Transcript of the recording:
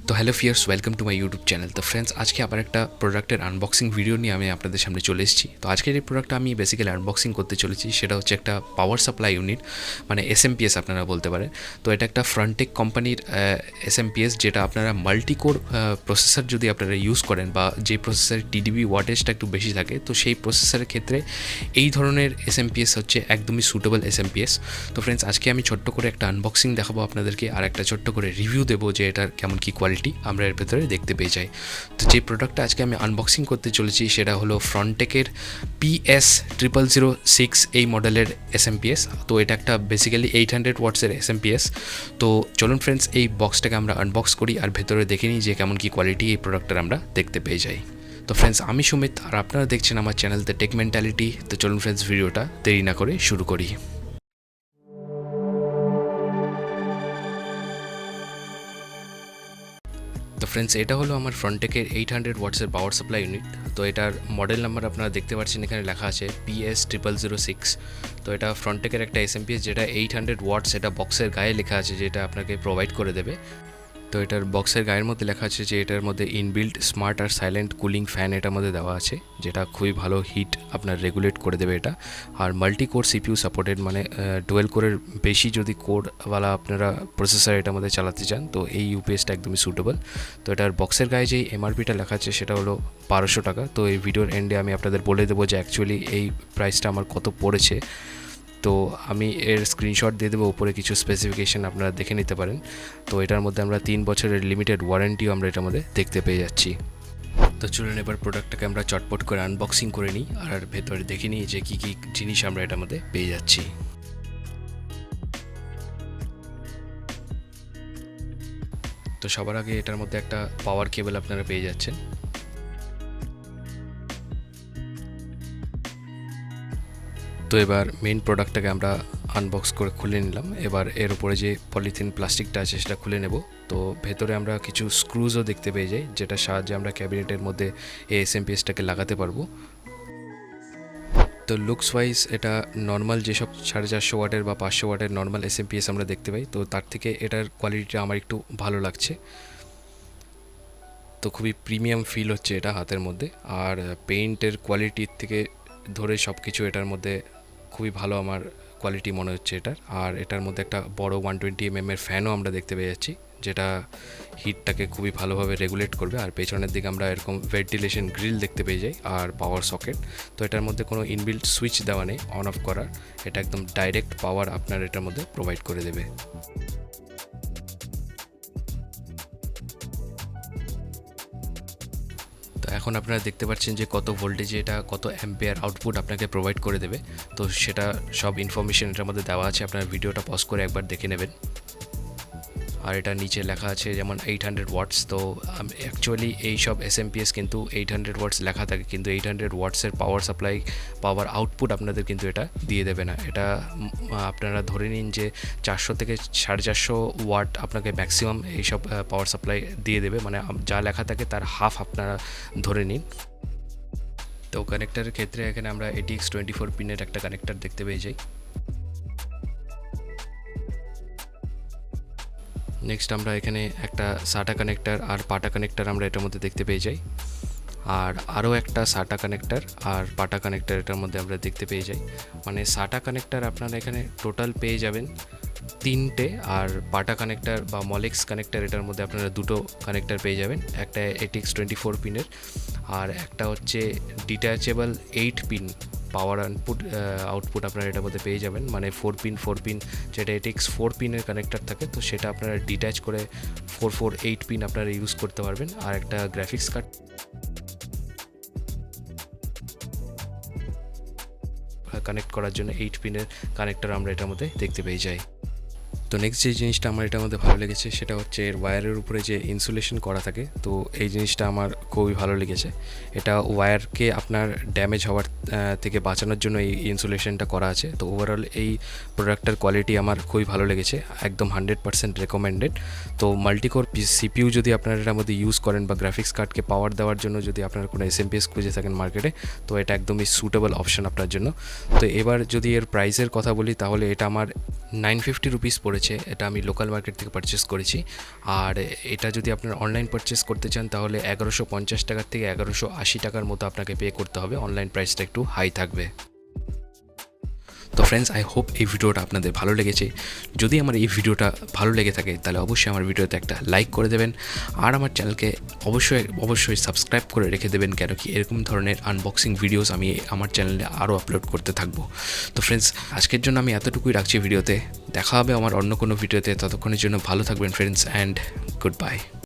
তো hello fears, welcome to my YouTube channel. তো friends, আজকে আবার একটা প্রোডাক্টের আনবক্সিং ভিডিও নিয়ে আমি আপনাদের সামনে চলে এসেছি। তো আজকের এই প্রোডাক্টটা আমি বেসিক্যালি আনবক্সিং করতে চলেছি, সেটা হচ্ছে একটা পাওয়ার সাপ্লাই ইউনিট, মানে SMPS আপনারা বলতে পারেন। তো এটা একটা ফ্রন্টেক কোম্পানির SMPS, যেটা আপনারা মাল্টিকোর প্রসেসর যদি আপনারা ইউজ করেন, বা যে প্রসেসরের TDP ওয়াটেজটা একটু বেশি থাকে, তো সেই প্রসেসরের ক্ষেত্রে এই ধরনের SMPS হচ্ছে একদমই সুটেবল SMPS। তো ফ্রেন্ডস, আজকে আমি ছোট্ট করে একটা আনবক্সিং দেখাবো আপনাদেরকে, আর একটা ছোট্ট করে রিভিউ দেবো যে এটার কেমন কী কোয়ালিটি আমরা এর ভেতরে দেখতে পেয়ে যাই। তো যে প্রোডাক্টটা আজকে আমি আনবক্সিং করতে চলেছি সেটা হলো ফ্রন্টেকের PS-0006 এই মডেলের SMPS। তো এটা একটা বেসিক্যালি 800 ওয়াটসের SMPS। তো চলুন ফ্রেন্ডস, এই বক্সটাকে আমরা আনবক্স করি আর ভেতরে দেখে নিই যে কেমন কী কোয়ালিটি এই প্রোডাক্টের আমরা দেখতে পেয়ে যাই। তো ফ্রেন্ডস, আমি সুমিত আর আপনারা দেখছেন আমার চ্যানেল দ্য টেক মেন্টালিটি। তো চলুন ফ্রেন্ডস, ভিডিওটা দেরি না করে শুরু করি। তো ফ্রেন্ডস, এটা হলো আমার ফ্রন্টেকের 800 ওয়াটসের পাওয়ার সাপ্লাই ইউনিট। তো এটার মডেল নাম্বার আপনারা দেখতে পাচ্ছেন, এখানে লেখা আছে PS-0006। তো এটা ফ্রন্টেকের একটা SMPS, যেটা 800 ওয়াটস, এটা বক্সের গায়ে লেখা আছে যেটা আপনাকে প্রোভাইড করে দেবে। তো এটার বক্সের গায়ের মধ্যে লেখা আছে যে এটার মধ্যে ইনবিল্ট স্মার্ট আর সাইলেন্ট কুলিং ফ্যান এটার মধ্যে দেওয়া আছে, যেটা খুবই ভালো হিট আপনার রেগুলেট করে দেবে এটা। আর মাল্টি কোর CPU সাপোর্টেড, মানে 12 কোরের বেশি যদি কোডওয়ালা আপনারা প্রসেসর এটার মধ্যে চালাতে চান, তো এই UPSটা একদমই সুটেবল। তো এটার বক্সের গায়ে যেই MRPটা লেখা আছে সেটা হলো 1200 টাকা। তো এই ভিডিওর এন্ডে আমি আপনাদের বলে দেবো যে অ্যাকচুয়ালি এই প্রাইসটা আমার কত পড়েছে। তো আমি এর স্ক্রিনশট দিয়ে দেবো, উপরে কিছু স্পেসিফিকেশান আপনারা দেখে নিতে পারেন। তো এটার মধ্যে আমরা 3 বছরের লিমিটেড ওয়ারেন্টিও আমরা এটার মধ্যে দেখতে পেয়ে যাচ্ছি। তো চলুন এবার প্রোডাক্টটাকে আমরা চটপট করে আনবক্সিং করে নিই আর ভেতরে দেখে নিই যে কী কী জিনিস আমরা এটার মধ্যে পেয়ে যাচ্ছি। তো সবার আগে এটার মধ্যে একটা পাওয়ার কেবল আপনারা পেয়ে যাচ্ছেন। তো এবার মেইন প্রোডাক্টটাকে আমরা আনবক্স করে খুলে নিলাম। এবার এর উপরে যে পলিথিন প্লাস্টিকটা আছে সেটা খুলে নেব। তো ভেতরে আমরা কিছু স্ক্রুজও দেখতে পেয়ে যাই, যেটার সাহায্যে আমরা ক্যাবিনেটের মধ্যে এই SMPSটাকে লাগাতে পারবো। তো লুকস ওয়াইজ এটা নর্মাল যেসব 450 ওয়াটের বা 500 ওয়াটের নর্মাল SMPS আমরা দেখতে পাই, তো তার থেকে এটার কোয়ালিটিটা আমার একটু ভালো লাগছে। তো খুবই প্রিমিয়াম ফিল হচ্ছে এটা হাতের মধ্যে, আর পেইন্টের কোয়ালিটির থেকে ধরে সব কিছু এটার মধ্যে খুবই ভালো আমার কোয়ালিটি মনে হচ্ছে এটার। আর এটার মধ্যে একটা বড় 120mm এর ফ্যানও আমরা দেখতে পেয়ে যাচ্ছি, যেটা হিটটাকে খুবই ভালোভাবে রেগুলেট করবে। আর পেছনের দিকে আমরা এরকম ভেন্টিলেশন গ্রিল দেখতে পেয়ে যাই আর পাওয়ার সকেট। তো এটার মধ্যে কোনো ইনবিল্ট সুইচ দেওয়া নেই অন অফ করার, এটা একদম ডাইরেক্ট পাওয়ার আপনার এটার মধ্যে প্রোভাইড করে দেবে। এখন আপনারা দেখতে পাচ্ছেন যে কত ভোল্টেজে এটা, কত অ্যাম্পিয়ার আউটপুট আপনাকে প্রোভাইড করে দেবে। তো সেটা সব ইনফরমেশন এটার মধ্যে দেওয়া আছে, আপনারা ভিডিওটা পজ করে একবার দেখে নেবেন। আর এটা নিচে লেখা আছে যেমন 800 ওয়াটস। তো অ্যাকচুয়ালি এই সব SMPS কিন্তু 800 ওয়াটস লেখা থাকে, কিন্তু 800 ওয়াটসের পাওয়ার সাপ্লাই, পাওয়ার আউটপুট আপনাদের কিন্তু এটা দিয়ে দেবে না। এটা আপনারা ধরে নিন যে 400 থেকে 450 ওয়াট আপনাকে ম্যাক্সিমাম এইসব পাওয়ার সাপ্লাই দিয়ে দেবে, মানে যা লেখা থাকে তার হাফ আপনারা ধরে নিন। তো কানেক্টারের ক্ষেত্রে এখানে আমরা ATX 24 পিনের একটা কানেক্টার দেখতে পেয়ে যাই। নেক্সট আমরা এখানে একটা SATA কানেক্টার আর পাটা কানেক্টার আমরা এটার মধ্যে দেখতে পেয়ে যাই। আর আরও একটা SATA কানেক্টার আর পাটা কানেক্টার এটার মধ্যে আমরা দেখতে পেয়ে যাই। মানে SATA কানেক্টার আপনারা এখানে টোটাল পেয়ে যাবেন 3টে, আর পাটা কানেক্টার বা মলেক্স কানেক্টার এটার মধ্যে আপনারা 2টো কানেক্টার পেয়ে যাবেন। একটা ATX 24 পিনের, আর একটা হচ্ছে ডিট্যাচেবল 8 পিন পাওয়ার আউটপুট আপনারা এটার মধ্যে পেয়ে যাবেন। মানে 4 পিন যেটা ATX 4 পিনের কানেক্টার থাকে, তো সেটা আপনারা ডিট্যাচ করে 8 পিন আপনারা ইউজ করতে পারবেন। আর একটা গ্রাফিক্স কার্ড কানেক্ট করার জন্য 8 পিনের কানেক্টর আমরা এটার মধ্যে দেখতে পেয়ে যাই। তো নেক্সট যে জিনিসটা আমার এটার মধ্যে ভালো লেগেছে সেটা হচ্ছে এর ওয়্যারের উপরে যে ইনসুলেশন করা থাকে, তো এই জিনিসটা আমার খুবই ভালো লেগেছে। এটা ওয়্যারকে আপনার ড্যামেজ হওয়ার থেকে বাঁচানোর জন্য এই ইনসুলেশনটা করা আছে। তো ওভারঅল এই প্রোডাক্টের কোয়ালিটি আমার খুবই ভালো লেগেছে, একদম 100% রেকমেন্ডেড। তো মাল্টিকোর CPU যদি আপনারা এটার মধ্যে ইউজ করেন, বা গ্রাফিক্স কার্ডকে পাওয়ার দেওয়ার জন্য যদি আপনার কোনো SMPS খুঁজে থাকেন মার্কেটে, তো এটা একদমই সুটেবল অপশন আপনার জন্য। তো এবার যদি এর প্রাইসের কথা বলি, তাহলে এটা আমার 950 রুপিস পড়েছে পড়েছে। এটা আমি লোকাল মার্কেট থেকে পারচেস করেছি। আর এটা যদি আপনারা অনলাইন পারচেস করতে চান তাহলে 1150 টাকার থেকে 1180 টাকার মতো আপনাকে পে করতে হবে। অনলাইন প্রাইসটা একটু হাই থাকবে। তো ফ্রেন্ডস, আই হোপ এই ভিডিওটা আপনাদের ভালো লেগেছে। যদি আমার এই ভিডিওটা ভালো লেগে থাকে তাহলে অবশ্যই আমার ভিডিওতে একটা লাইক করে দেবেন, আর আমার চ্যানেলকে অবশ্যই সাবস্ক্রাইব করে রেখে দেবেন, কেন কি এরকম ধরনের আনবক্সিং ভিডিওস আমি আমার চ্যানেলে আরও আপলোড করতে থাকবো। তো ফ্রেন্ডস, আজকের জন্য আমি এতটুকুই রাখছি ভিডিওতে। দেখা হবে আমার অন্য কোনো ভিডিওতে। ততক্ষণের জন্য ভালো থাকবেন ফ্রেন্ডস, অ্যান্ড গুড বাই।